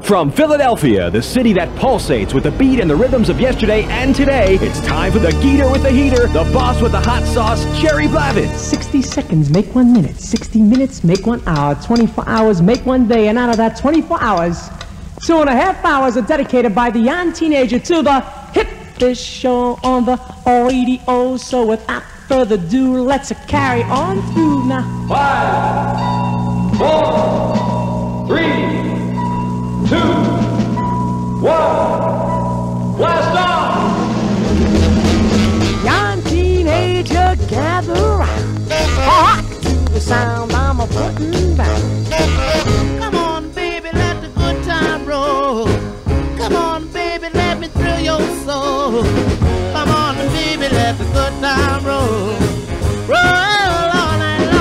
From Philadelphia, the city that pulsates with the beat and the rhythms of yesterday and today, it's time for the Geator with the heater, the boss with the hot sauce, Jerry Blavat. 60 seconds make 1 minute, 60 minutes make 1 hour, 24 hours make 1 day, and out of that 24 hours, 2.5 hours are dedicated by the young teenager to the hit this show on the radio. So without further ado, let's carry on through now. 5, 4, 3, 2, 1, blast off! Young teenager, gather round. Hark to the sound I'm a-putting down. Come on, baby, let the good time roll. Come on, baby, let me thrill your soul. Come on, baby, let the good time roll. Roll all night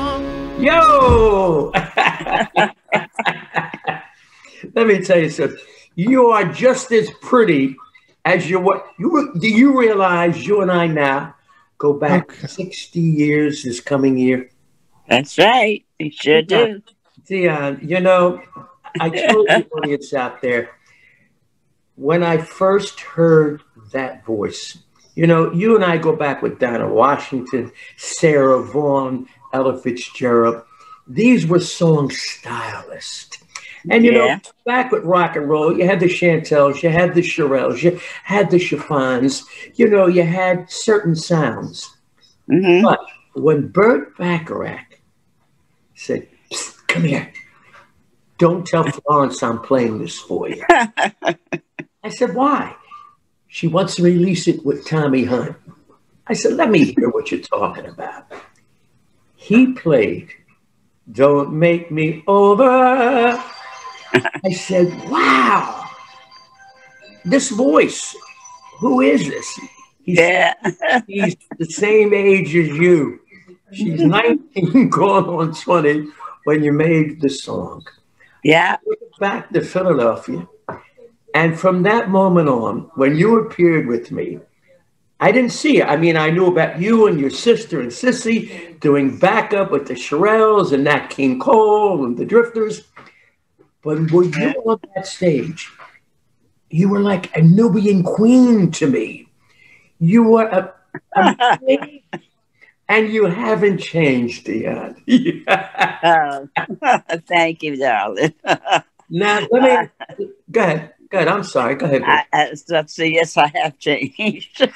long. Yo! Let me tell you something. You are just as pretty as you were. Do you realize you and I now go back 60 years this coming year? That's right. You sure do. Dionne, you know, I told the audience out there, when I first heard that voice, you know, you and I go back with Dinah Washington, Sarah Vaughan, Ella Fitzgerald. These were song stylists. And, you know, back with rock and roll, you had the Chantels, you had the Shirelles, you had the Chiffons, you know, you had certain sounds. Mm-hmm. But when Burt Bacharach said, "Psst, come here, don't tell Florence I'm playing this for you." I said, why? She wants to release it with Tommy Hunt. I said, let me hear what you're talking about. He played "Don't Make Me Over." I said, wow, this voice, who is this? He's the same age as you. She's 19 going on 20 when you made the song. Yeah. I went back to Philadelphia. And from that moment on, when you appeared with me, I didn't see it. I mean, I knew about you and your sister and Sissy doing backup with the Shirelles and Nat King Cole and the Drifters. But when you were on that stage, you were like a Nubian queen to me. You were a and you haven't changed, Dionne. Oh, thank you, darling. Now, let me, go ahead. Go ahead. I'm sorry. Go ahead. So yes, I have changed.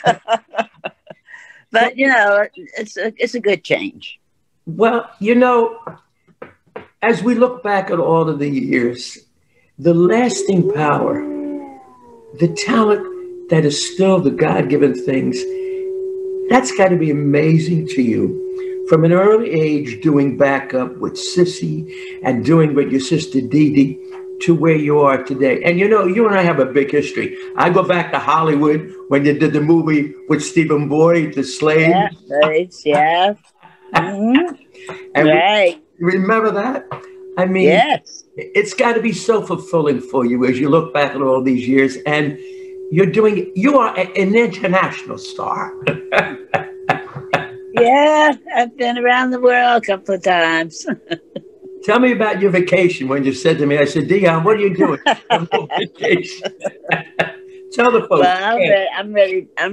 But, you know, it's a good change. Well, you know, as we look back at all of the years, the lasting power, the talent that is still the God-given things, that's got to be amazing to you. From an early age, doing backup with Sissy and doing with your sister Dee Dee to where you are today. And you know, you and I have a big history. I go back to Hollywood when you did the movie with Stephen Boyd, The Slave. Yeah, right, Mm-hmm. And right. Remember that? I mean, yes. It's got to be so fulfilling for you as you look back at all these years, and you are an international star. Yeah, I've been around the world a couple of times. Tell me about your vacation when you said to me, I said, Dionne, what are you doing? I'm on vacation. Tell the folks. Well, I'm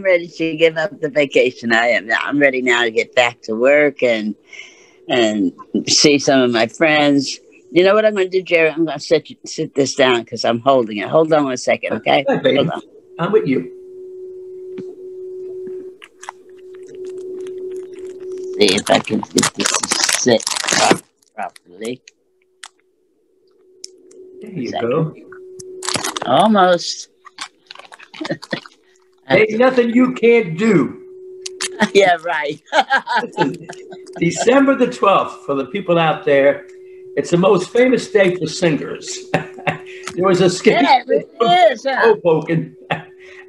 ready to give up the vacation. I'm ready now to get back to work and see some of my friends. You know what I'm going to do, Jerry? I'm going to sit this down because I'm holding it. Hold on 1 second, okay? Baby. Hold on. I'm with you. See if I can get this to sit properly. There you go. Almost. There's nothing you can't do. Yeah, right. December the 12th, for the people out there, it's the most famous day for singers. There was a skinny Hoboken,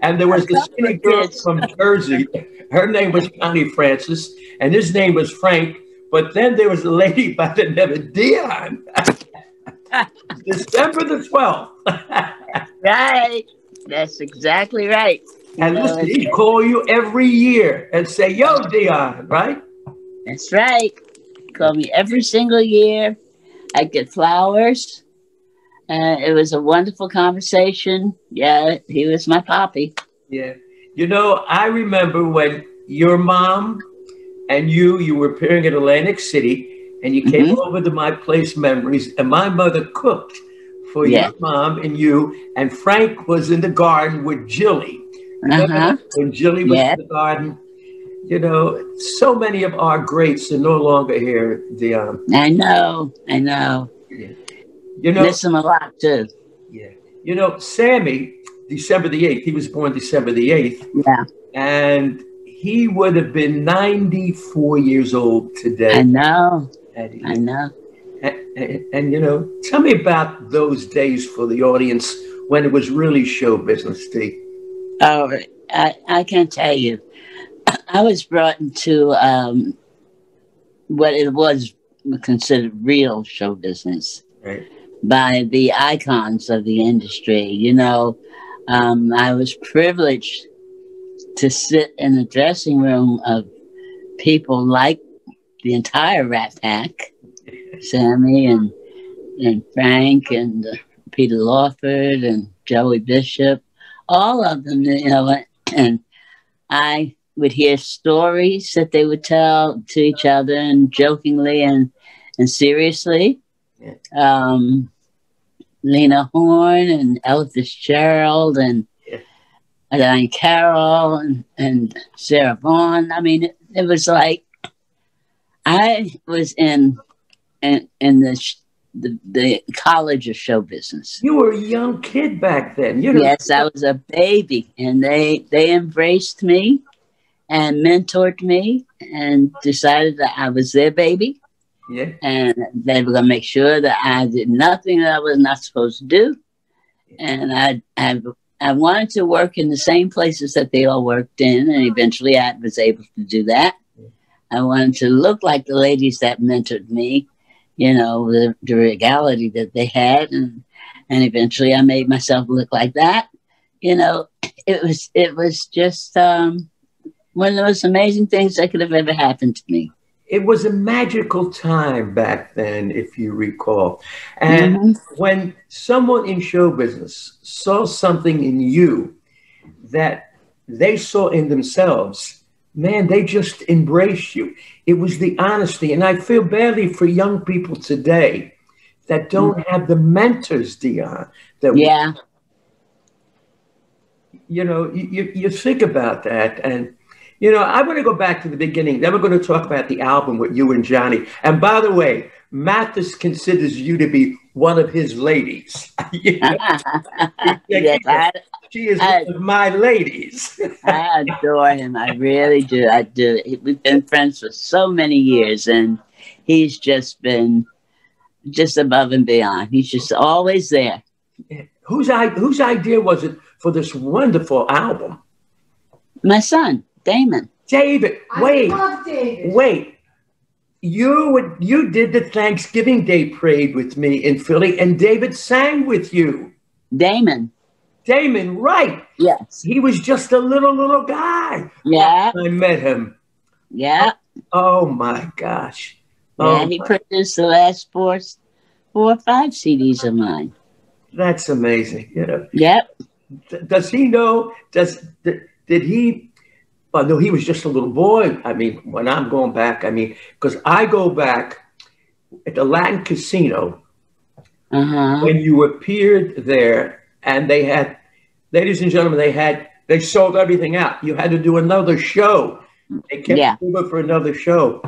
and there was the skinny girl from Jersey. Her name was Connie Francis, and his name was Frank. But then there was a lady by the name of Dionne. December the 12th. Right. That's exactly right. And listen, he'd call you every year and say, yo, Dionne, right? That's right. Call me every single year. I get flowers. It was a wonderful conversation. Yeah, he was my poppy. Yeah. You know, I remember when your mom and you were appearing in Atlantic City, and you came over to my place, Memories, and my mother cooked for Yeah. your mom and you, and Frank was in the garden with Jilly. Remember when Jilly was in the garden? You know, so many of our greats are no longer here, Dionne. I know. Yeah. You know, Miss him a lot too. yeah. You know, Sammy, December the 8th, he was born December the 8th. Yeah. And he would have been 94 years old today. I know. And you know, tell me about those days for the audience when it was really show business, T. Oh, I can't tell you. I was brought into what it was considered real show business by the icons of the industry. You know, I was privileged to sit in the dressing room of people like the entire Rat Pack, Sammy and Frank and Peter Lawford and Joey Bishop, all of them, you know, and I would hear stories that they would tell to each other, and jokingly and seriously. Lena Horne and Ella Fitzgerald and Diane Carroll and Sarah Vaughan. I mean, it was like I was in the college of show business. You were a young kid back then. You know? Yes, I was a baby, and they embraced me and mentored me and decided that I was their baby. Yeah. And they were going to make sure that I did nothing that I was not supposed to do. And I wanted to work in the same places that they all worked in, and eventually I was able to do that. I wanted to look like the ladies that mentored me, you know, the regality that they had, and eventually I made myself look like that. You know, it was just one of the most amazing things that could have ever happened to me. It was a magical time back then, if you recall. And when someone in show business saw something in you that they saw in themselves, man, they just embraced you. It was the honesty. And I feel badly for young people today that don't have the mentors, Dionne. You know, you think about that, and you know, I want to go back to the beginning. Then we're going to talk about the album with you and Johnny. And by the way, Mathis considers you to be one of his ladies. She is one of my ladies. I adore him. I really do. I do. We've been friends for so many years, and he's just been just above and beyond. He's just always there. Whose idea was it for this wonderful album? My son. Damon. David, wait. You did the Thanksgiving Day parade with me in Philly, and David sang with you. Damon, right. Yes. He was just a little guy. Yeah. I met him. Yeah. Oh my gosh. Yeah, he produced the last four or five CDs of mine. That's amazing. You know. Yep. Does he know? Did he? No, he was just a little boy. I mean, when I'm going back, I mean, because I go back at the Latin Casino when you appeared there, and they had, ladies and gentlemen, they sold everything out. You had to do another show. They kept moving for another show.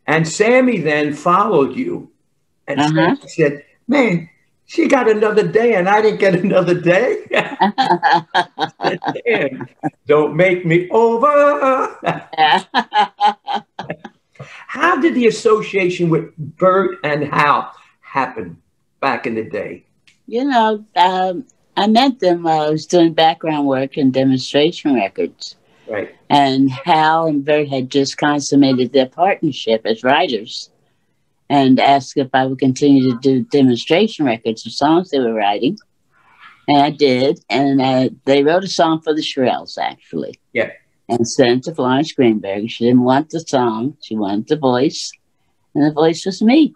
And Sammy then followed you and said, man, she got another day and I didn't get another day. Damn, don't make me over. How did the association with Bert and Hal happen back in the day? You know, I met them while I was doing background work and demonstration records. Right. And Hal and Bert had just consummated their partnership as writers, and asked if I would continue to do demonstration records of songs they were writing. And I did. And they wrote a song for the Shirelles, actually. Yeah. And sent it to Florence Greenberg. She didn't want the song. She wanted the voice. And the voice was me.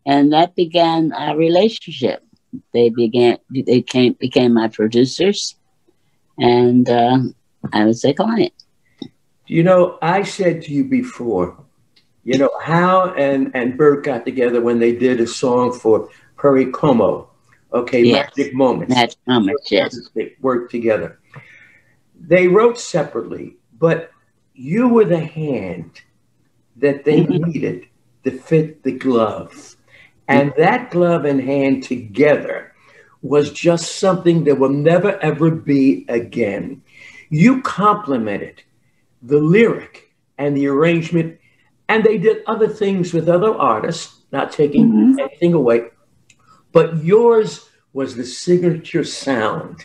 And that began our relationship. they became my producers, and I was a client. You know, I said to you before, you know, Hal and Bert got together when they did a song for Perry Como. Okay, Yes. Magic Moments. Magic Moments, yes. They worked together. They wrote separately, but you were the hand that they needed to fit the glove. And that glove and hand together was just something that will never, ever be again. You complemented the lyric and the arrangement, and they did other things with other artists, not taking anything away, but yours was the signature sound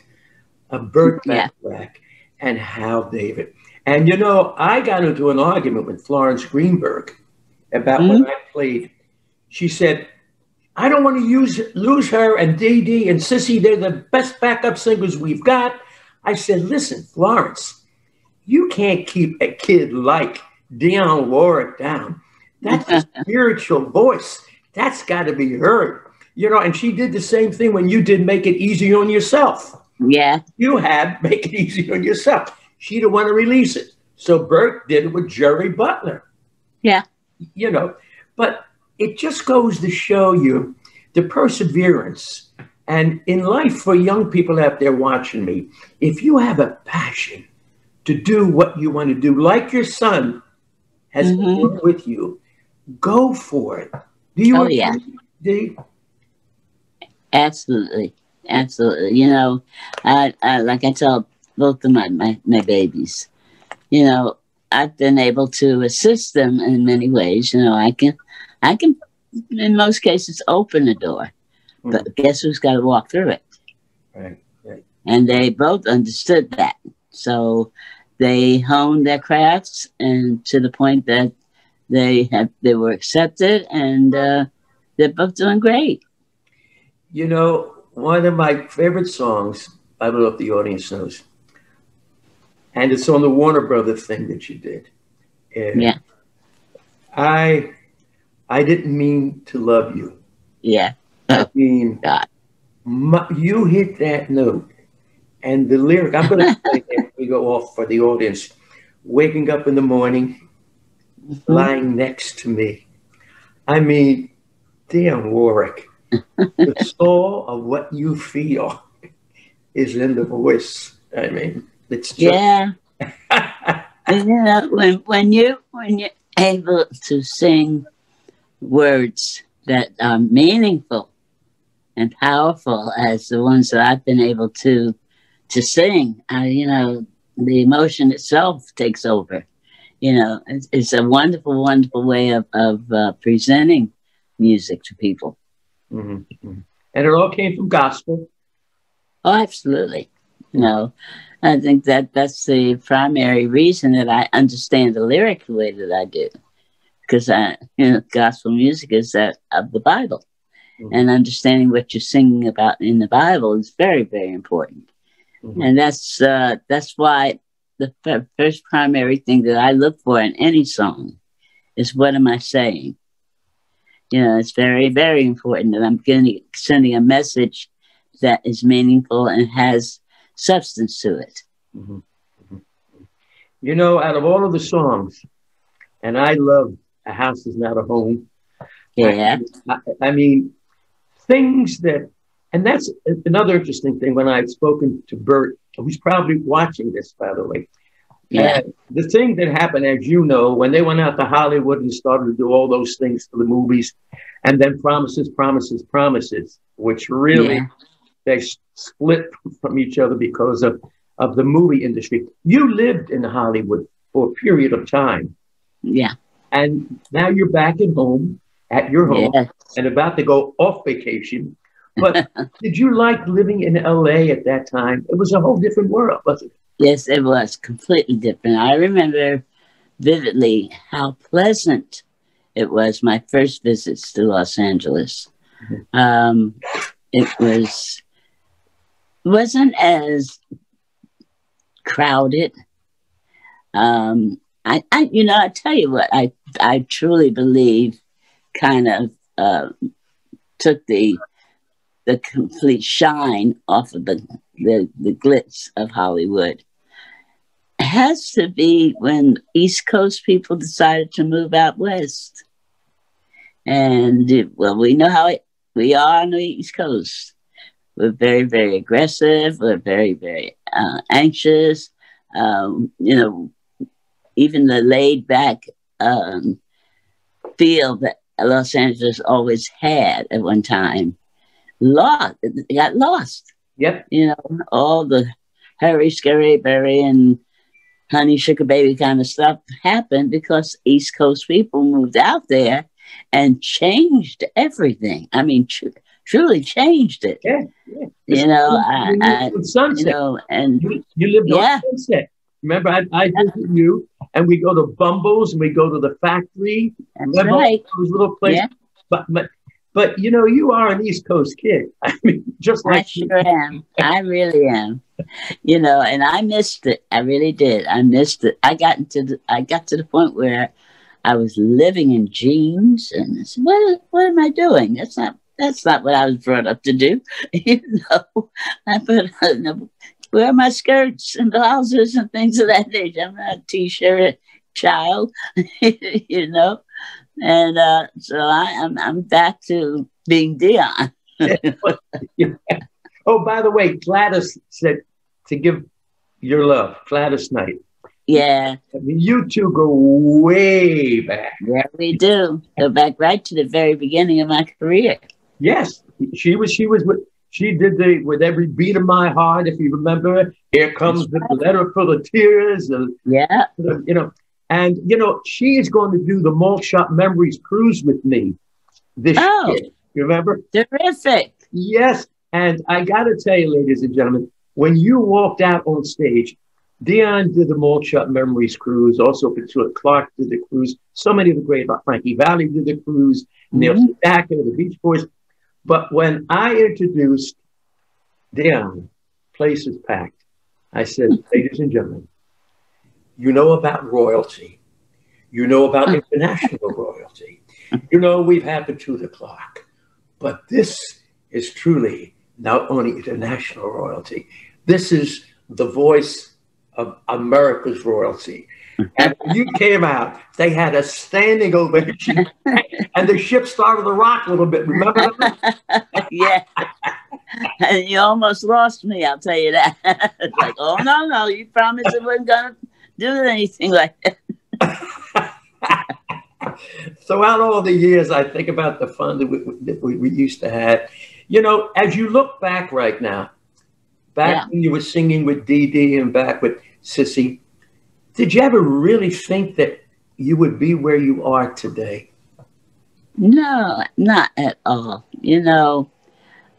of Burt Bacharach and Hal David. And you know, I got into an argument with Florence Greenberg about when I played. She said, I don't want to lose her and Dee Dee and Sissy. They're the best backup singers we've got. I said, listen, Florence, you can't keep a kid like Dionne Warwick down. That's a spiritual voice. That's got to be heard. You know, and she did the same thing when you did Make It Easy on Yourself. Yeah. You had Make It Easy on Yourself. She didn't want to release it. So Burt did it with Jerry Butler. Yeah. You know, but it just goes to show you the perseverance. And in life, for young people out there watching me, if you have a passion to do what you want to do, like your son has been with you, go for it. Do you agree, Dee? Absolutely. Absolutely. You know, I like I tell both of my babies, you know, I've been able to assist them in many ways. You know, I can in most cases open the door, but guess who's got to walk through it? Right, right. And they both understood that. So they honed their crafts, and to the point that they were accepted, and they're both doing great. You know, one of my favorite songs, I don't know if the audience knows, and it's on the Warner Brothers thing that you did. And Yeah. I didn't mean to love you. Yeah. I mean, God. you hit that note. And the lyric, I'm going to play it. We go off for the audience. Waking up in the morning, lying next to me. I mean, Dionne Warwick, the soul of what you feel is in the voice. I mean, it's just... Yeah. And, you know, when you're able to sing words that are meaningful and powerful as the ones that I've been able to sing, you know, the emotion itself takes over. You know, it's a wonderful, wonderful way of presenting music to people. And it all came from gospel. Oh, absolutely. You know, I think that's the primary reason that I understand the lyric the way that I do. Because, you know, gospel music is that of the Bible. And understanding what you're singing about in the Bible is very, very important. And that's why the first primary thing that I look for in any song is, what am I saying? You know, it's very, very important that I'm sending a message that is meaningful and has substance to it. You know, out of all of the songs, and I love A House Is Not a Home. Yeah. I mean, things that, and that's another interesting thing when I've spoken to Bert, who's probably watching this, by the way. Yeah. The thing that happened, as you know, when they went out to Hollywood and started to do all those things for the movies, and then Promises, Promises, Promises, which really, they split from each other because of the movie industry. You lived in Hollywood for a period of time. Yeah. And now you're back at home, at your home, and about to go off vacation. But did you like living in LA at that time? It was a whole different world, wasn't it? Yes, it was completely different. I remember vividly how pleasant it was, my first visits to Los Angeles. It wasn't as crowded. I tell you what, I truly believe kind of took the the complete shine off of the glitz of Hollywood has to be when East Coast people decided to move out west. And well, we know how we are on the East Coast. We're very, very aggressive. We're very, very anxious. You know, even the laid back feel that Los Angeles always had at one time, got lost. Yep. You know, all the hurry, scurry, berry, and honey, sugar baby kind of stuff happened because East Coast people moved out there and changed everything. I mean, truly changed it. Yeah, yeah. You know, Sunset. You know, and you lived on Sunset. Remember, I visit you, and we go to Bumbles, and we go to the factory. That's remember right. Those little places. Yeah. But you know, you are an East Coast kid. I mean, just like I sure am. I really am. You know, and I missed it. I really did. I missed it. I got to the point where I was living in jeans, and I said, what am I doing? That's not what I was brought up to do. You know, wear my skirts and blouses and things of that nature. I'm not a t-shirt child, you know. And so I'm back to being Dionne. Yeah. Oh, by the way, Gladys said to give your love, Gladys Knight. Yeah. I mean, you two go way back. Yeah, we do. Go back right to the very beginning of my career. Yes, she did with every beat of my heart. If you remember, here comes the letter full of tears. Yeah, you know, and you know she is going to do the Malt Shop Memories cruise with me this year. You remember? Terrific. Yes, and I got to tell you, ladies and gentlemen, when you walked out on stage, Dionne did the Malt Shop Memories cruise. Also, Priscilla Clark did the cruise. So many of the great, Frankie Valli did the cruise. Neil Sedaka, the Beach Boys. But when I introduced Dionne, place is packed. I said, ladies and gentlemen, you know about royalty. You know about international royalty. You know we've had Petula Clark. But this is truly not only international royalty. This is the voice of America's royalty. And when you came out, they had a standing ovation, and the ship started to rock a little bit. Remember that? Yeah. And you almost lost me, I'll tell you that. It's like, oh, no, you promised it wasn't going to do anything like that. Throughout all the years, I think about the fun that we used to have. You know, as you look back right now, when you were singing with Dee Dee and back with Sissy, did you ever really think that you would be where you are today? No, not at all. You know,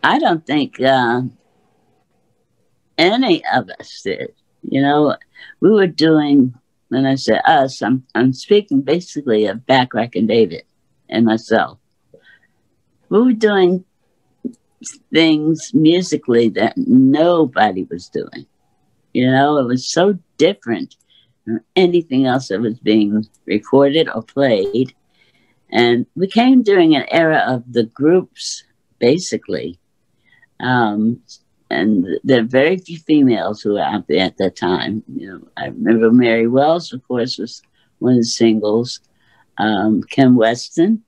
I don't think any of us did. You know, we were doing, when I say us, I'm speaking basically of Backrack and David and myself. We were doing things musically that nobody was doing. You know, it was so different from anything else that was being recorded or played. And we came during an era of the groups, basically. And there are very few females who were out there at that time. You know, I remember Mary Wells, of course, was one of the singles. Kim Weston.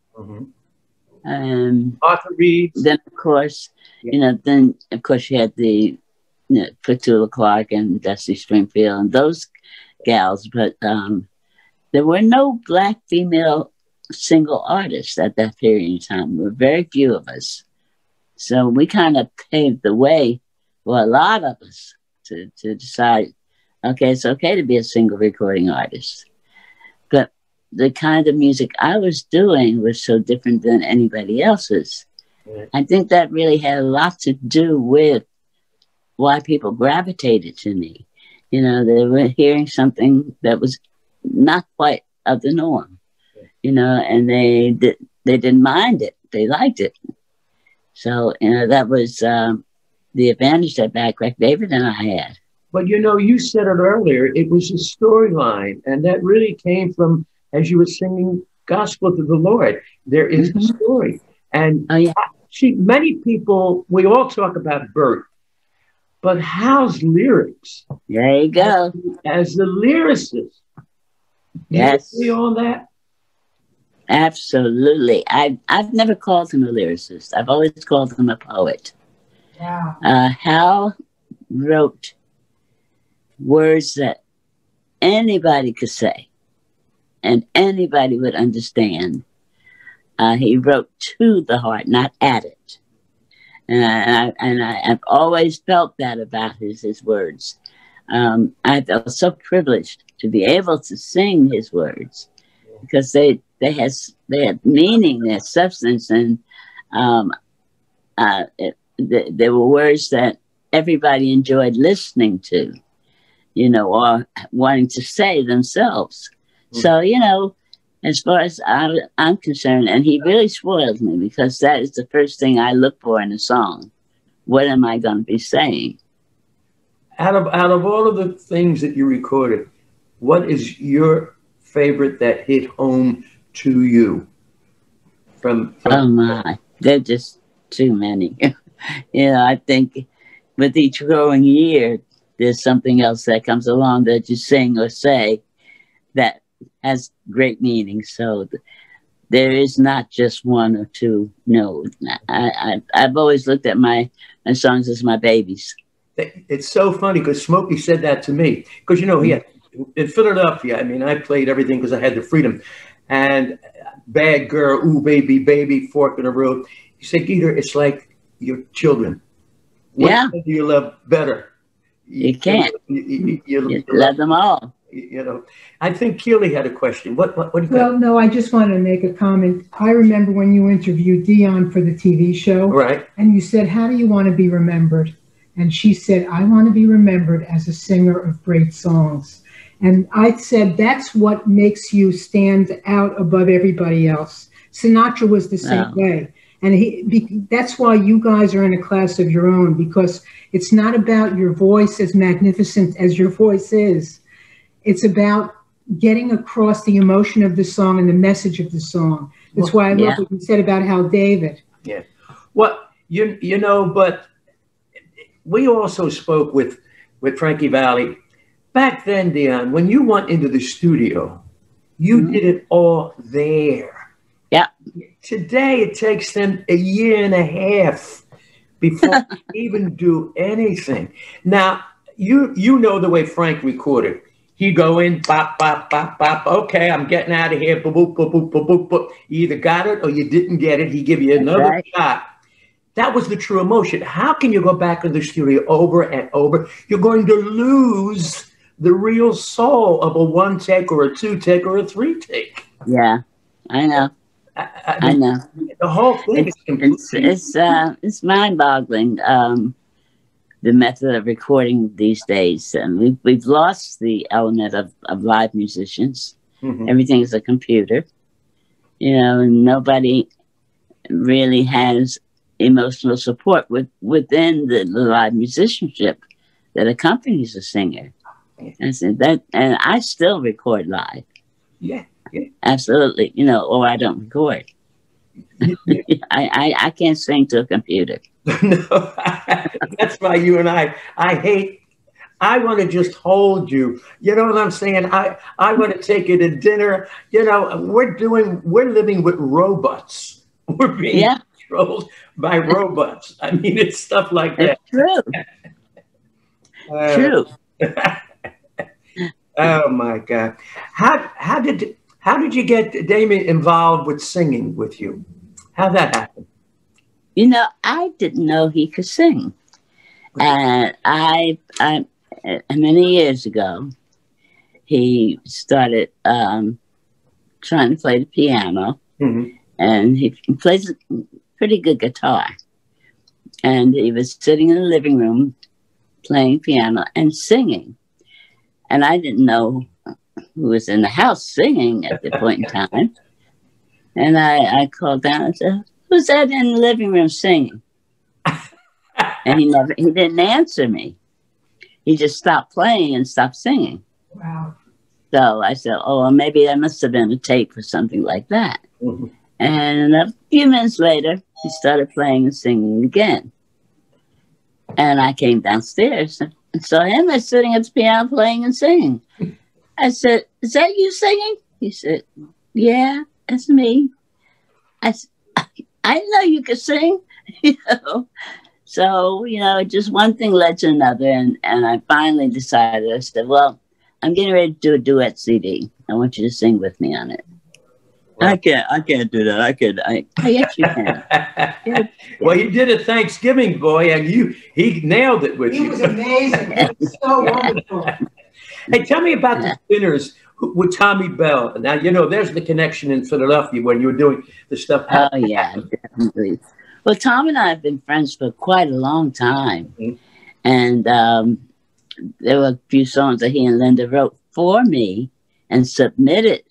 Arthur Reed. Then, of course, you know, you had the Petula Clark and Dusty Springfield and those gals. But there were no Black female single artists at that period of time. There were very few of us. So we kind of paved the way for a lot of us to decide, okay, it's okay to be a single recording artist. But the kind of music I was doing was so different than anybody else's. I think that really had a lot to do with why people gravitated to me. You know, they were hearing something that was not quite of the norm, you know, and they didn't mind it. They liked it. So, you know, that was the advantage that Backrack David and I had. But, you know, you said it earlier, it was a storyline. And that really came from, as you were singing gospel to the Lord, there is a story. And See, many people, we all talk about Bert, but Hal's lyrics. There you go. As the lyricist. Yes. You agree on that? Absolutely. I've never called him a lyricist. I've always called him a poet. Yeah. Hal wrote words that anybody could say and anybody would understand. He wrote to the heart, not at it. And I've always felt that about his words. I felt so privileged to be able to sing his words because they had meaning, they had substance, and they were words that everybody enjoyed listening to, you know, or wanting to say themselves. So, you know, as far as I'm concerned, and he really spoiled me because that is the first thing I look for in a song. What am I going to be saying? Out of all of the things that you recorded, what is your favorite that hit home to you? From Oh my, they're just too many. You know, I think with each growing year, there's something else that comes along that you sing or say that has great meaning. So there is not just one or two. No, I've always looked at my songs as my babies. It's so funny because Smokey said that to me. Because, you know, he had, in Philadelphia, I mean, I played everything because I had the freedom. And Bad Girl, Ooh Baby, Baby, Fork in the Road. He said, Geator, it's like your children. Yeah. What do you love better? You can't. You love them all. You know, I think Keely had a question. What do you got? Well, no, I just wanted to make a comment. I remember when you interviewed Dionne for the TV show. Right. And you said, how do you want to be remembered? And she said, I want to be remembered as a singer of great songs. And I said, that's what makes you stand out above everybody else. Sinatra was the same way. And that's why you guys are in a class of your own, because it's not about your voice as magnificent as your voice is. It's about getting across the emotion of the song and the message of the song. That's why I love what you said about Hal David. Yeah. Well, you know, but we also spoke with Frankie Valli. Back then, Dionne, when you went into the studio, you did it all there. Yeah. Today, it takes them a year and a half before they even do anything. Now, you know the way Frank recorded. He'd go in, bop, bop, bop, bop. Okay, I'm getting out of here. Boop, boop, boop, boop, boop, boop, boop. You either got it or you didn't get it. He'd give you another shot. That was the true emotion. How can you go back in the studio over and over? You're going to lose the real soul of a one take or a two take or a three take. Yeah, I know. I know. The whole thing is completely... It's mind-boggling. The method of recording these days. And we've lost the element of live musicians. Everything is a computer. You know, nobody really has emotional support within the live musicianship that accompanies a singer. I said that, and I still record live. Yeah. Absolutely. You know, or I don't record. I can't sing to a computer. No, that's why you and I want to just hold you. You know what I'm saying? I want to take you to dinner. You know, we're living with robots. We're being controlled by robots. I mean, it's stuff like that. It's true. True. Oh my God. How did you get Damien involved with singing with you? How'd that happen? You know, I didn't know he could sing. And I many years ago, he started trying to play the piano. And he plays a pretty good guitar. And he was sitting in the living room playing piano and singing. And I didn't know who was in the house singing at the point in time. And I called down and said, who's that in the living room singing? And he didn't answer me. He just stopped playing and stopped singing. Wow. So I said, oh, well, maybe that must have been a tape or something like that. And a few minutes later, he started playing and singing again. And I came downstairs and saw him sitting at the piano playing and singing. I said, "Is that you singing?" He said, "Yeah, that's me." I said, "I didn't know you could sing." You know? So, you know, just one thing led to another. And I finally decided, I said, well, I'm getting ready to do a duet CD. I want you to sing with me on it. Right. I can't do that. Yes, you can. Yeah. Well, he did a Thanksgiving, boy, and he nailed it with you. He was amazing. He was so wonderful. Hey, tell me about the Spinners with Tommy Bell. Now, you know, there's the connection in Philadelphia when you were doing the stuff. Oh, yeah, definitely. Well, Tom and I have been friends for quite a long time. Mm-hmm. And there were a few songs that he and Linda wrote for me and submitted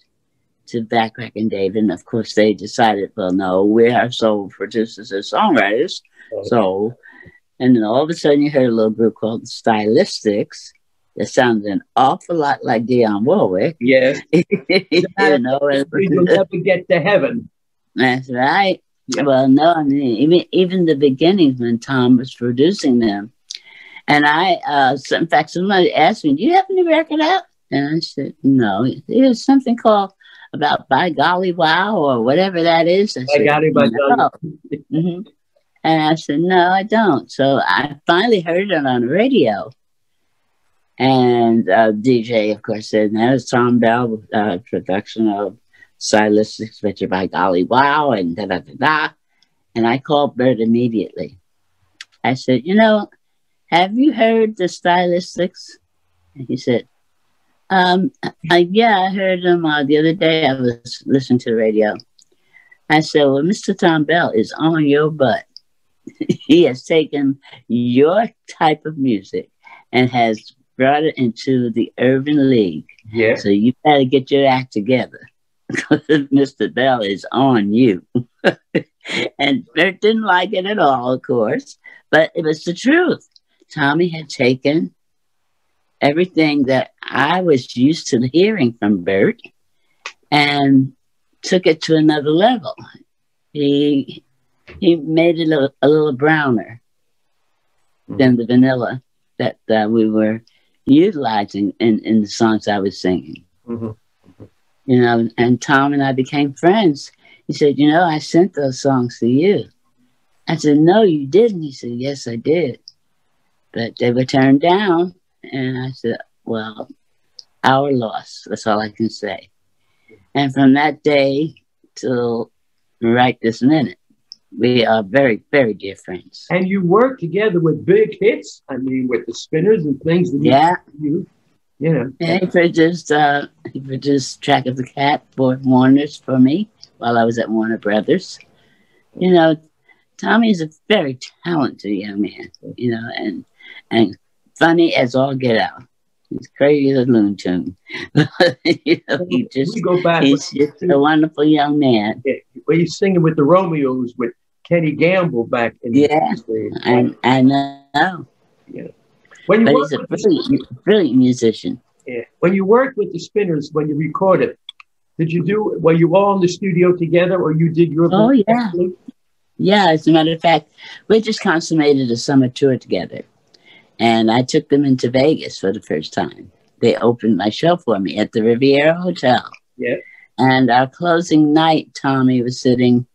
to Backrack and David. And of course, they decided, well, no, we're our sole producers and songwriters. Okay. So, and then all of a sudden you heard a little group called the Stylistics that sounded an awful lot like Dionne Warwick. Yes. You know, you'll never get to heaven. That's right. Yeah. Well, no, I mean, even the beginnings when Tom was producing them. And in fact, somebody asked me, "Do you have any record out?" And I said, "No, there's something called about By Golly Wow or whatever that is." I said, "No." Mm-hmm. And I said, "No, I don't." So I finally heard it on the radio. And DJ, of course, said, "That was Tom Bell, production of Stylistics, Picture By Golly Wow," and da-da-da-da. And I called Bert immediately. I said, "You know, have you heard the Stylistics?" And he said, "Yeah, I heard them the other day. I was listening to the radio." I said, "Well, Mr. Tom Bell is on your butt. He has taken your type of music and has brought it into the Urban League. Yeah. So you better get your act together. Mr. Bell is on you." And Bert didn't like it at all, of course, but it was the truth. Tommy had taken everything that I was used to hearing from Bert and took it to another level. He made it a little browner than the vanilla that we were utilizing in the songs I was singing. Mm-hmm. You know, and Tom and I became friends. He said, "You know, I sent those songs to you." I said, "No, you didn't." He said, "Yes, I did. But they were turned down." And I said, "Well, our loss. That's all I can say." And from that day till right this minute, we are very, very dear friends. And you work together with big hits. I mean, with the Spinners and things. That you know. Yeah, he produced Track of the Cat for Warner's for me while I was at Warner Brothers. You know, Tommy's a very talented young man, you know, and funny as all get out. He's crazy as a Looney Tune. You know, he's just a wonderful young man. Yeah. Well, he's singing with the Romeos with Kenny Gamble back in the days. I know. Yeah. But he's a brilliant musician. Yeah. When you worked with the Spinners, when you recorded, were you all in the studio together, or you did your? Oh, yeah. Actually? Yeah, as a matter of fact, we just consummated a summer tour together. And I took them into Vegas for the first time. They opened my show for me at the Riviera Hotel. Yeah. And our closing night, Tommy was sitting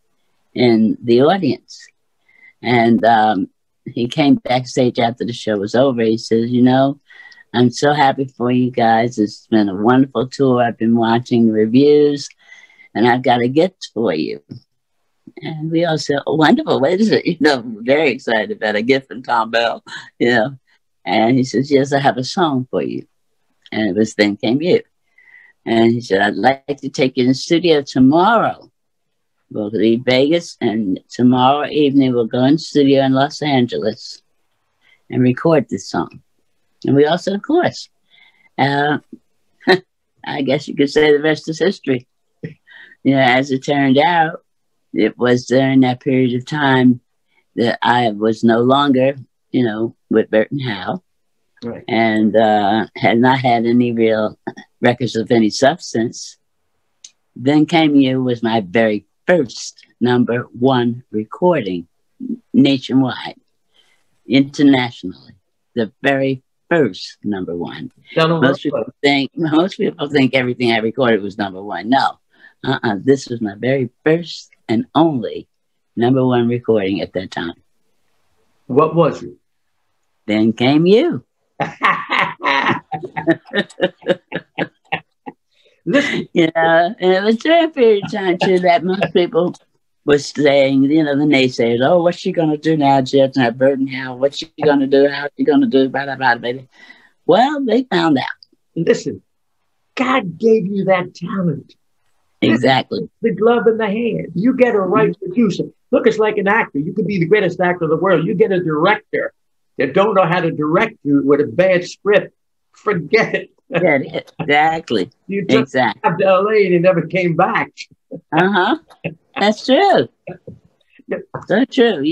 in the audience. And he came backstage after the show was over. He says, "You know, I'm so happy for you guys. It's been a wonderful tour. I've been watching the reviews, and I've got a gift for you." And we all said, "Oh, wonderful. What is it?" You know, very excited about a gift from Tom Bell, you know. And he says, "Yes, I have a song for you." And it was Then Came You. And he said, "I'd like to take you in the studio tomorrow. We'll leave Vegas, and tomorrow evening we'll go in the studio in Los Angeles and record this song." And we all said, "Of course." I guess you could say the rest is history. You know, as it turned out, it was during that period of time that I was no longer, you know, with Bert and Hal. Right. And had not had any real records of any substance. Then Came You was my very first #1 recording nationwide, internationally. The very first #1. Most people think everything I recorded was #1. No, this was my very first and only #1 recording at that time. What was it? Then Came You. Listen. And it was during a period of time too that most people were saying, the naysayers, oh, what's she gonna do now, Jets and Burton Howe? What's she gonna do? How's she gonna do? Blah, blah, blah, baby. Well, they found out. Listen, God gave you that talent. Exactly. The glove in the hand. You get a right producer. Look, it's like an actor. You could be the greatest actor in the world. You get a director that don't know how to direct you with a bad script. Forget it. Exactly. You just have to LA and he never came back. That's true. So true,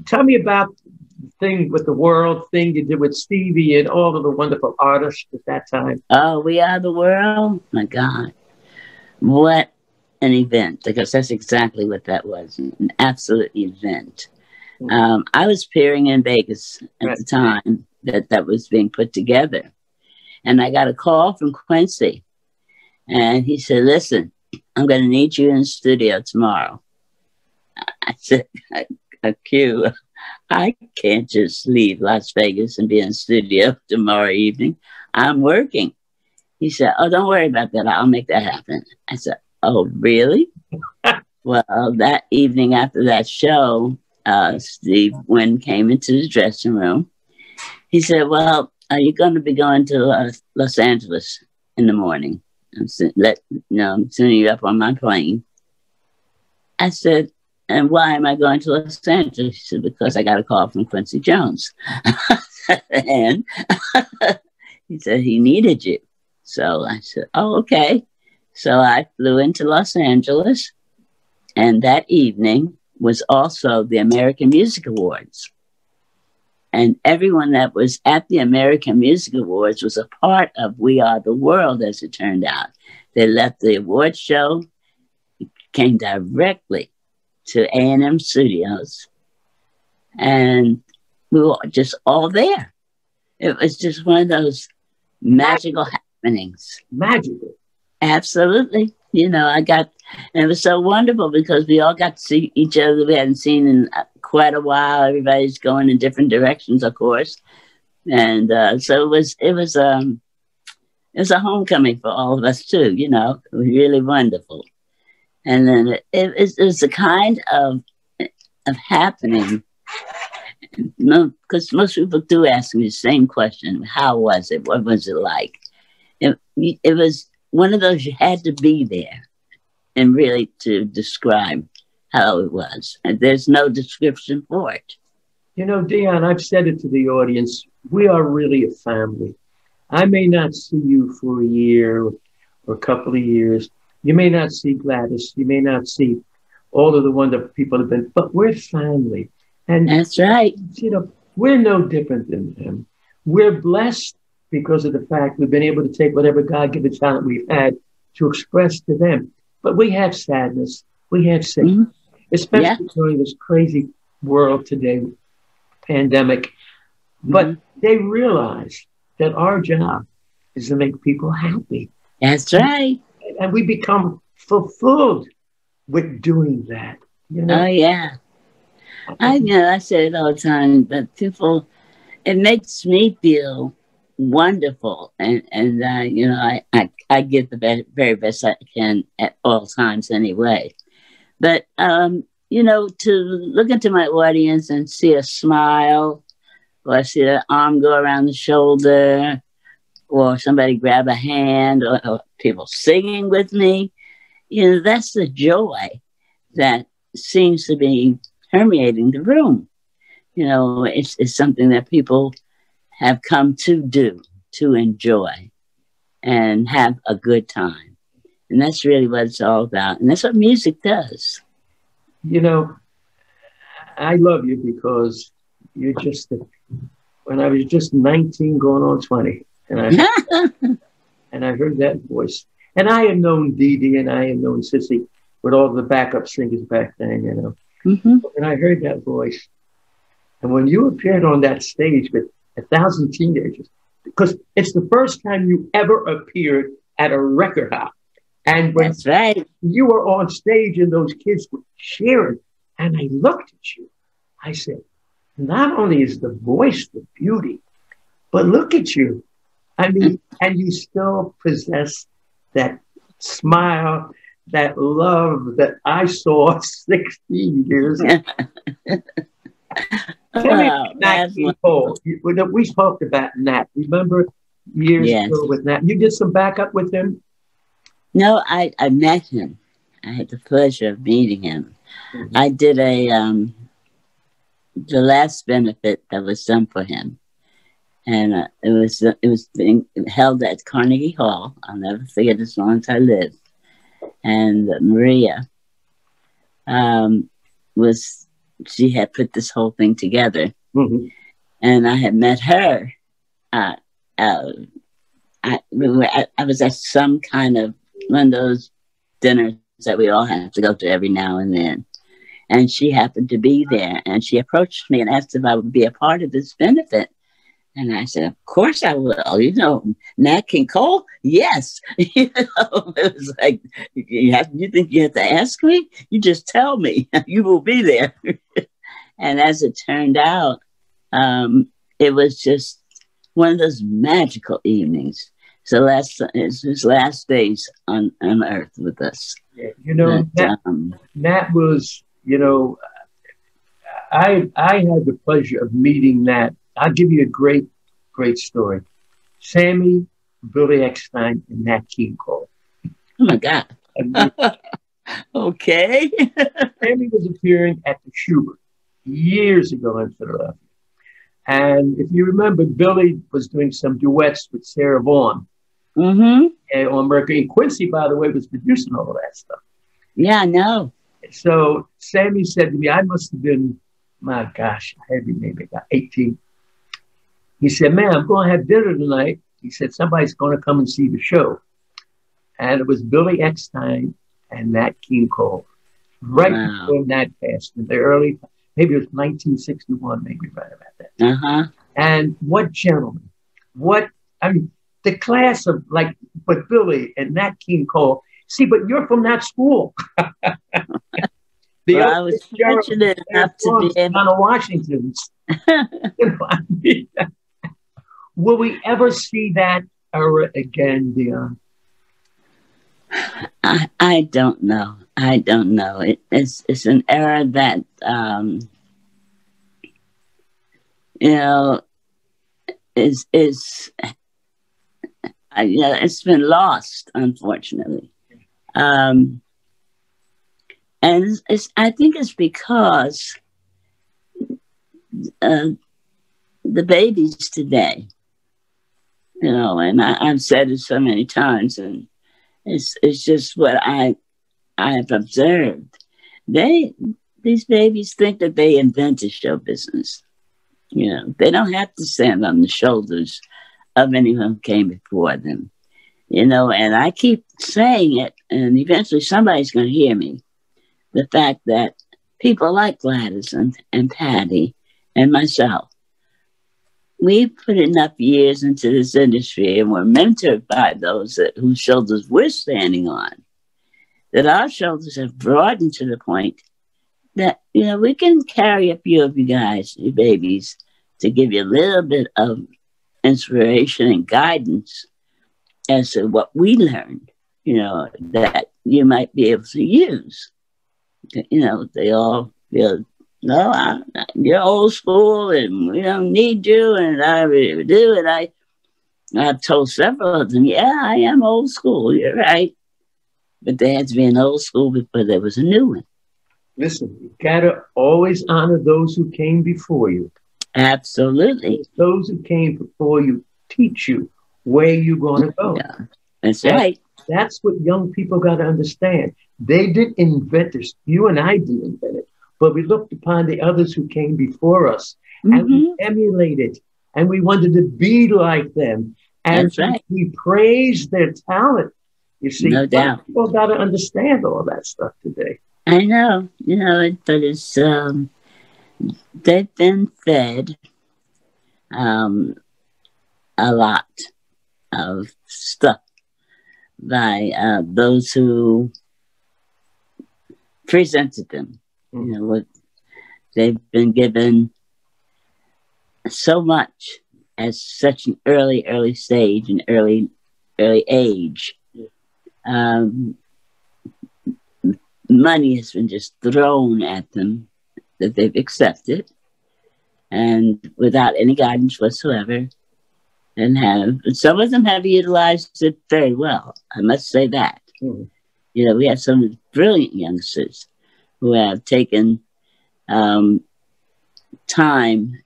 Tell me about the thing with the world thing you did with Stevie and all of the wonderful artists at that time. Oh, We Are the World? My God. What an event, because that's exactly what that was, an absolute event. I was appearing in Vegas at the time that was being put together. And I got a call from Quincy. And he said, listen, I'm going to need you in the studio tomorrow. I said, Q, I can't just leave Las Vegas and be in the studio tomorrow evening. I'm working. He said, oh, don't worry about that. I'll make that happen. I said, oh, really? Well, that evening after that show, Steve Wynn came into the dressing room. He said, well, are you going to be going to Los Angeles in the morning? I'm sending you up on my plane. I said, and why am I going to Los Angeles? He said, because I got a call from Quincy Jones. And he said he needed you. So I said, oh, okay. So I flew into Los Angeles. And that evening was also the American Music Awards. And everyone that was at the American Music Awards was a part of We Are the World, as it turned out. They left the award show, came directly to A&M Studios, and we were just all there. It was just one of those magical happenings. Magical. Absolutely. And it was so wonderful because we all got to see each other. We hadn't seen in quite a while. Everybody's going in different directions, of course. And so it was a homecoming for all of us too, It was really wonderful. And then it was a kind of happening, because most people do ask me the same question. How was it? What was it like? It was one of those you had to be there and really to describe how it was. And there's no description for it. Dionne, I've said it to the audience. We are really a family. I may not see you for a year or a couple of years. You may not see Gladys. You may not see all of the wonderful people have been, but we're family. And that's right. We're no different than them. We're blessed because of the fact we've been able to take whatever God-given talent we've had to express to them. But we have sadness. We have sickness, especially during this crazy world today, pandemic. But they realize that our job is to make people happy. That's right. And we become fulfilled with doing that. Oh, yeah. I say it all the time, but people, it makes me feel wonderful. And I give the very best I can at all times anyway. But, to look into my audience and see a smile, or see an arm go around the shoulder, or somebody grab a hand, or people singing with me, that's the joy that seems to be permeating the room. It's something that people have come to do, to enjoy, and have a good time. And that's really what it's all about. And that's what music does. I love you because you're when I was just 19 going on 20, and I heard that voice. And I had known Dee Dee and I had known Sissy, with all the backup singers back then, you know. And I heard that voice. And when you appeared on that stage with 1,000 teenagers, because it's the first time you ever appeared at a record hop. And when That's right. you were on stage and those kids were cheering, and I looked at you, I said, not only is the voice the beauty, but look at you. I mean, and you still possess that smile, that love that I saw 16 years ago. Nat King Cole. We spoke about Nat. Remember years ago with Nat? You did some backup with him? No, I met him. I had the pleasure of meeting him. I did the last benefit that was done for him. And it was being held at Carnegie Hall. I'll never forget as long as I live. And Maria she had put this whole thing together. And I had met her. I was at some kind of one of those dinners that we all have to go to every now and then. And she happened to be there. And she approached me and asked if I would be a part of this benefit. And I said, of course I will. You know, Nat King Cole? Yes. You know, it was like, you think you have to ask me? You just tell me. You will be there. And as it turned out, it was just one of those magical evenings. So it's his last days on earth with us. Yeah, you know, Nat was, you know, I had the pleasure of meeting Nat. I'll give you a great story. Sammy, Billy Eckstein, and Nat King Cole. Oh my God. Okay. Sammy was appearing at the Schubert years ago in Philadelphia. And if you remember, Billy was doing some duets with Sarah Vaughan. On Mercury. And Quincy, by the way, was producing all of that stuff. Yeah, I know. So Sammy said to me, I must have been, my gosh, I had to be maybe about 18. He said, man, I'm going to have dinner tonight. He said, somebody's going to come and see the show. And it was Billy Eckstein and Nat King Cole. Right before Nat passed in the early, maybe it was 1961, maybe right about that. And what gentlemen. The class of but Billy and Nat King Cole. See, but you're from that school. I was fortunate enough to be able to Washington's. Will we ever see that era again, Dionne? I don't know. I don't know. It's an era that you know is it's been lost, unfortunately. And I think it's because the babies today, you know, and I've said it so many times, and it's just what I've observed. These babies think that they invented show business. You know, they don't have to stand on the shoulders of anyone who came before them. You know, and I keep saying it, and eventually somebody's going to hear me. The fact that people like Gladys and Patty and myself, we put enough years into this industry and were mentored by those whose shoulders we're standing on, that our shoulders have broadened to the point that, you know, we can carry a few of you guys, you babies, to give you a little bit of inspiration and guidance as to what we learned, you know, that you might be able to use. You know, they all feel, no, you're old school and we don't need you, and I really do. And I've told several of them, yeah, I am old school, you're right. But there had to be an old school before there was a new one. Listen, you gotta always honor those who came before you. Absolutely. Those who came before you teach you where you're going to go. Yeah, that's right. That's what young people got to understand. They didn't invent this. You and I didn't invent it, but we looked upon the others who came before us and we emulated, and we wanted to be like them. And that's right. We praised their talent. You see, no doubt. People got to understand all that stuff today. I know, but it's they've been fed a lot of stuff by those who presented them. What they've been given so much at such an early stage, an early age. Money has been just thrown at them that they've accepted, and without any guidance whatsoever. And some of them have utilized it very well. I must say that. We have some brilliant youngsters who have taken time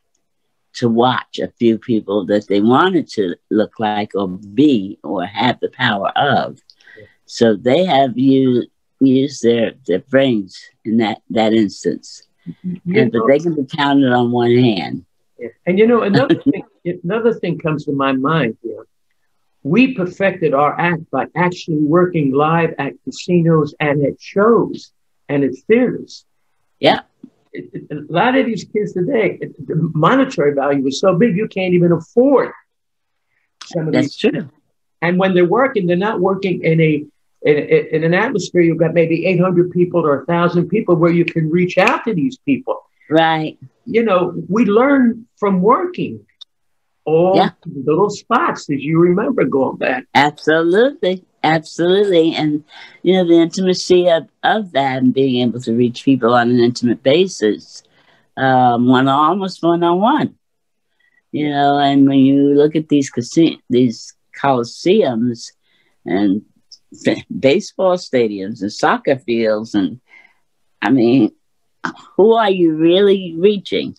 to watch a few people that they wanted to look like or be or have the power of. So they have used their brains in that instance. But they can be counted on one hand. Yeah. And another thing comes to my mind here. We perfected our act by actually working live at casinos and at shows and at theaters. Yeah. A lot of these kids today, the monetary value is so big you can't even afford some of That's these. true. And when they're working, they're not working in an atmosphere. You've got maybe 800 people or 1,000 people where you can reach out to these people. Right. We learn from working all little spots, as you remember going back. Absolutely. And, the intimacy of that and being able to reach people on an intimate basis, almost one-on-one, and when you look at these coliseums and baseball stadiums and soccer fields, and I mean, who are you really reaching?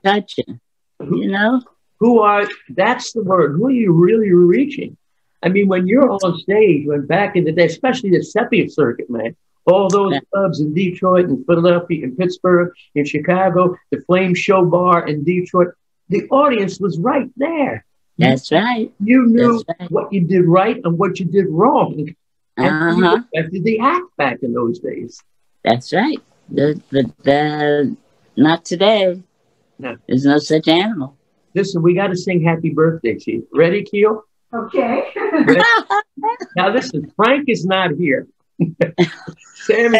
Touching, that's the word. Who are you really reaching? I mean, when you're on stage, when back in the day, especially the Sepia circuit, man, all those clubs in Detroit and Philadelphia and Pittsburgh and Chicago, the Flame Show Bar in Detroit, the audience was right there. That's right. You knew what you did right and what you did wrong. And you affected the act back in those days. That's right. Not today. No. There's no such animal. Listen, we got to sing happy birthday to you. Ready, Keel? Okay. Now listen, Frank is not here. Sammy.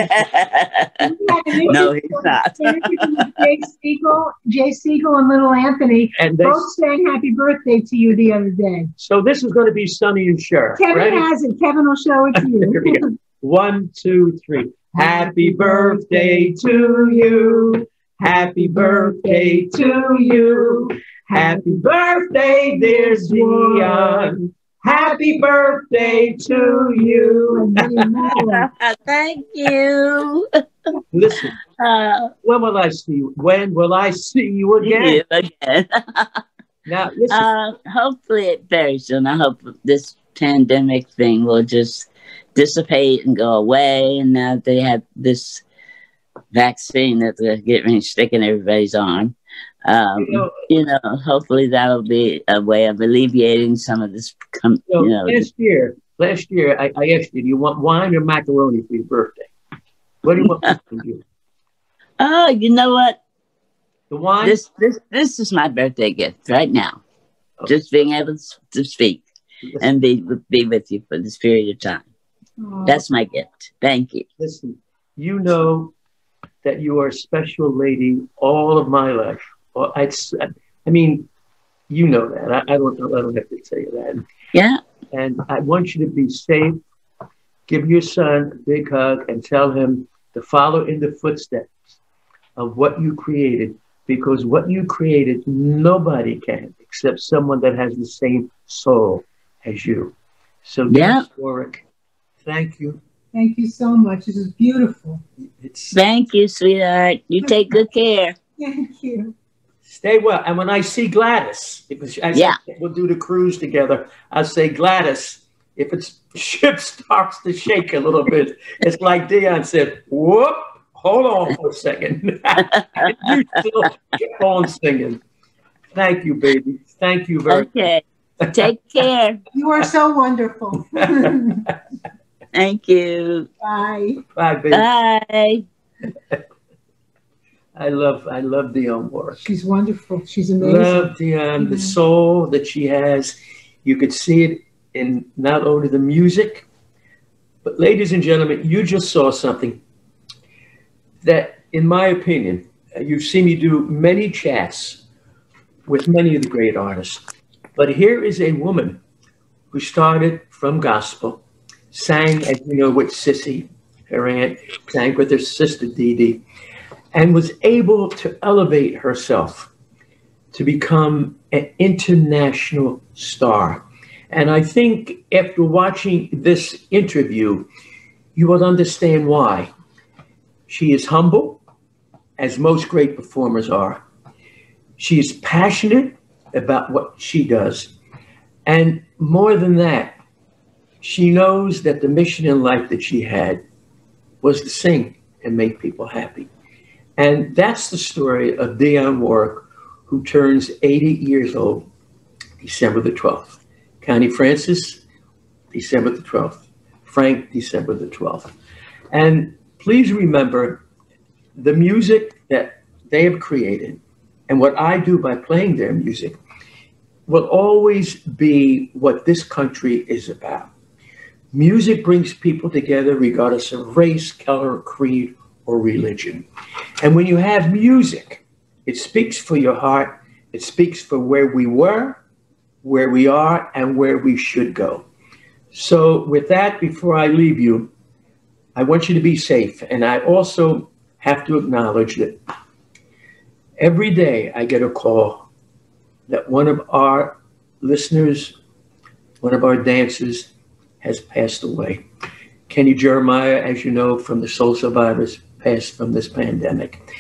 No, he's not. Jay Siegel and Little Anthony both sang happy birthday to you the other day. So this is going to be Sonny and Cher. Kevin has it. Kevin will show it to you. 1, 2, 3. Happy birthday to you. Happy birthday to you. Happy birthday, dear Dionne. Happy birthday to you. Thank you. Listen, when will I see you? When will I see you again? Now, listen. Hopefully very soon. I hope this pandemic thing will just dissipate and go away. And now they have this vaccine that they're getting stick in everybody's arm. Hopefully that'll be a way of alleviating some of this. Last year, I asked you, do you want wine or macaroni for your birthday? What do you want to do? Oh, you know what? The wine? This is my birthday gift right now. Okay. Just being able to speak and be with you for this period of time. Aww. That's my gift. Thank you. Listen, you know that you are a special lady all of my life. Well, I mean, you know that. I don't have to tell you that. Yeah. And I want you to be safe. Give your son a big hug and tell him to follow in the footsteps of what you created, because what you created, nobody can except someone that has the same soul as you. So, Dionne Warwick, thank you. Thank you so much. This is beautiful. Thank you, sweetheart. You take good care. Thank you. Stay well. And when I see Gladys, because we'll do the cruise together, I'll say, Gladys, if its ship starts to shake a little bit, it's like Dionne said, whoop, hold on for a second. And you still keep on singing. Thank you, baby. Thank you very much. Take care. You are so wonderful. Thank you. Bye. Bye, baby. Bye. I love Dionne Warwick. She's wonderful. She's amazing. Love Dionne, the soul that she has. You could see it in not only the music, but ladies and gentlemen, you just saw something that, in my opinion, you've seen me do many chats with many of the great artists. But here is a woman who started from gospel, sang, as you know, with Sissy, her aunt, sang with her sister Dee Dee, and was able to elevate herself to become an international star. And I think after watching this interview, you will understand why. She is humble, as most great performers are. She is passionate about what she does. And more than that, she knows that the mission in life that she had was to sing and make people happy. And that's the story of Dionne Warwick, who turns 80 years old, December the 12th. Connie Francis, December the 12th. Frank, December the 12th. And please remember the music that they have created and what I do by playing their music will always be what this country is about. Music brings people together regardless of race, color, creed, or religion. And when you have music, it speaks for your heart. It speaks for where we were, where we are, and where we should go. So with that, before I leave you, I want you to be safe. And I also have to acknowledge that every day I get a call that one of our listeners, one of our dancers has passed away. Kenny Jeremiah, as you know, from the Soul Survivors, passed from this pandemic.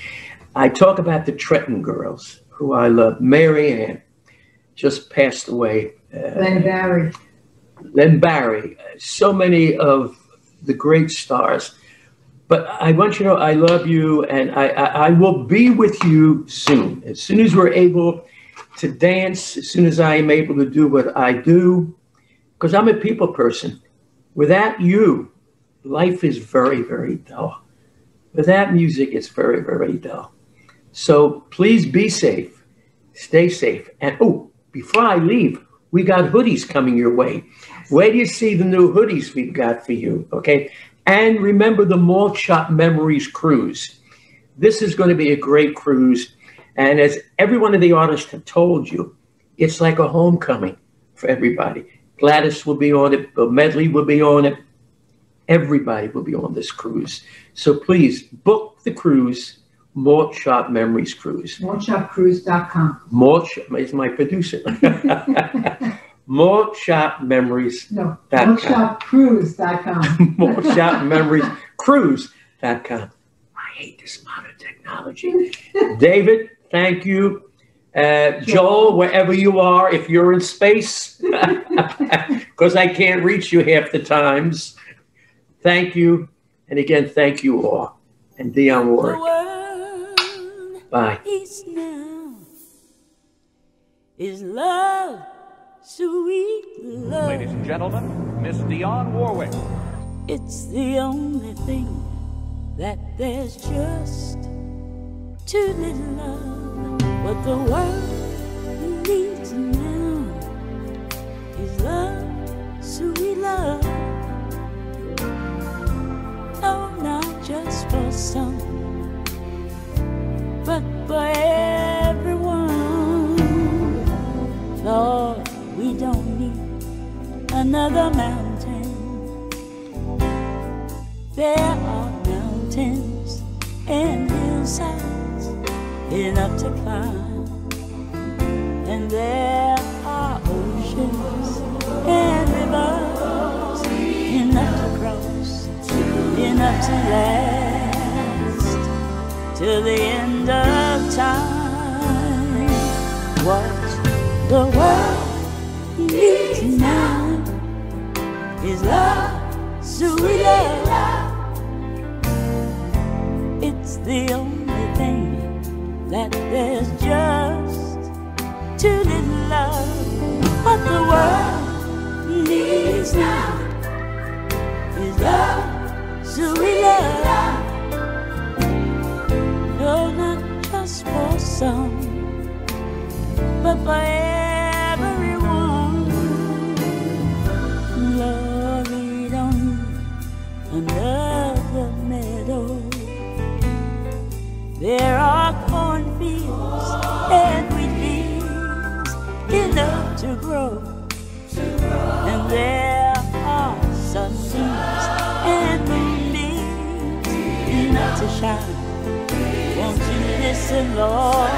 I talk about the Trenton girls, who I love. Mary Ann just passed away. Len Barry. Len Barry. So many of the great stars. But I want you to know I love you, and I will be with you soon. As soon as we're able to dance, as soon as I am able to do what I do, because I'm a people person. Without you, life is very, very dull. Without music, it's very, very dull. So please be safe. Stay safe. And oh, before I leave, we got hoodies coming your way. Where do you see the new hoodies we've got for you? Okay. And remember the Malt Shop Memories Cruise. This is going to be a great cruise. And as every one of the artists have told you, it's like a homecoming for everybody. Gladys will be on it. Bill Medley will be on it. Everybody will be on this cruise. So please book the cruise, Malt Shop Memories Cruise. MaltShopCruise.com. Malt Shop is my producer. MaltShopMemories.com. No, MaltShopCruise.com. MaltShopMemoriesCruise.com. I hate this modern technology. David, thank you. Joel, wherever you are, if you're in space, because I can't reach you half the times. Thank you. And again, thank you all. And Dionne Warwick. Bye. Is love, sweet love. Ladies and gentlemen, Miss Dionne Warwick. It's the only thing that there's just too little of. What the world needs now is love, sweet love. Oh, not just for some, but for everyone. Lord, we don't need another mountain. There are mountains and hillsides enough to climb, and there are oceans and rivers enough to cross, enough to last till the end of time. What the world needs now is love, sweet love. It's the only thing that there's just too little love. What the world needs now is love, sweet love. No, not just for some, but for everyone. Love, we don't need another meadow. There are cornfields and wheat fields enough to grow, and there are sunbeams and moonbeams enough to shine. Won't you listen, Lord,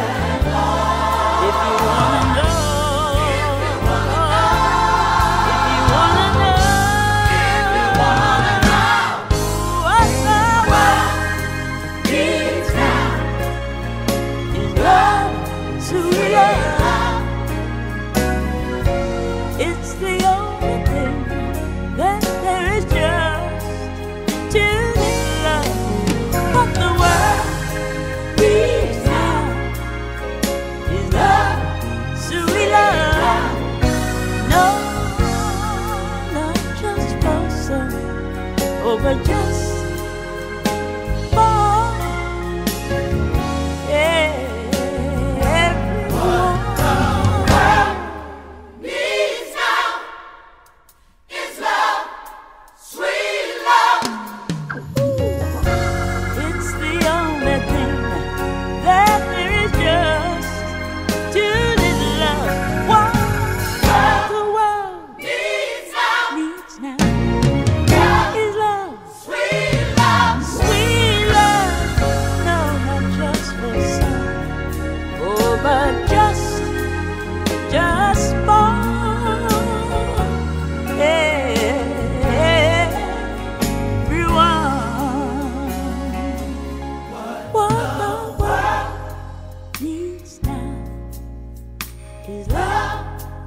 if you wanna know? It's the only thing that there is just to this love. What the world needs now is love, sweet love. No, not just for some, oh, but just for everyone.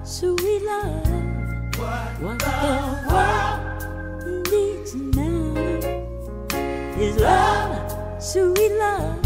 Sweet love, what the world needs now is love, sweet love.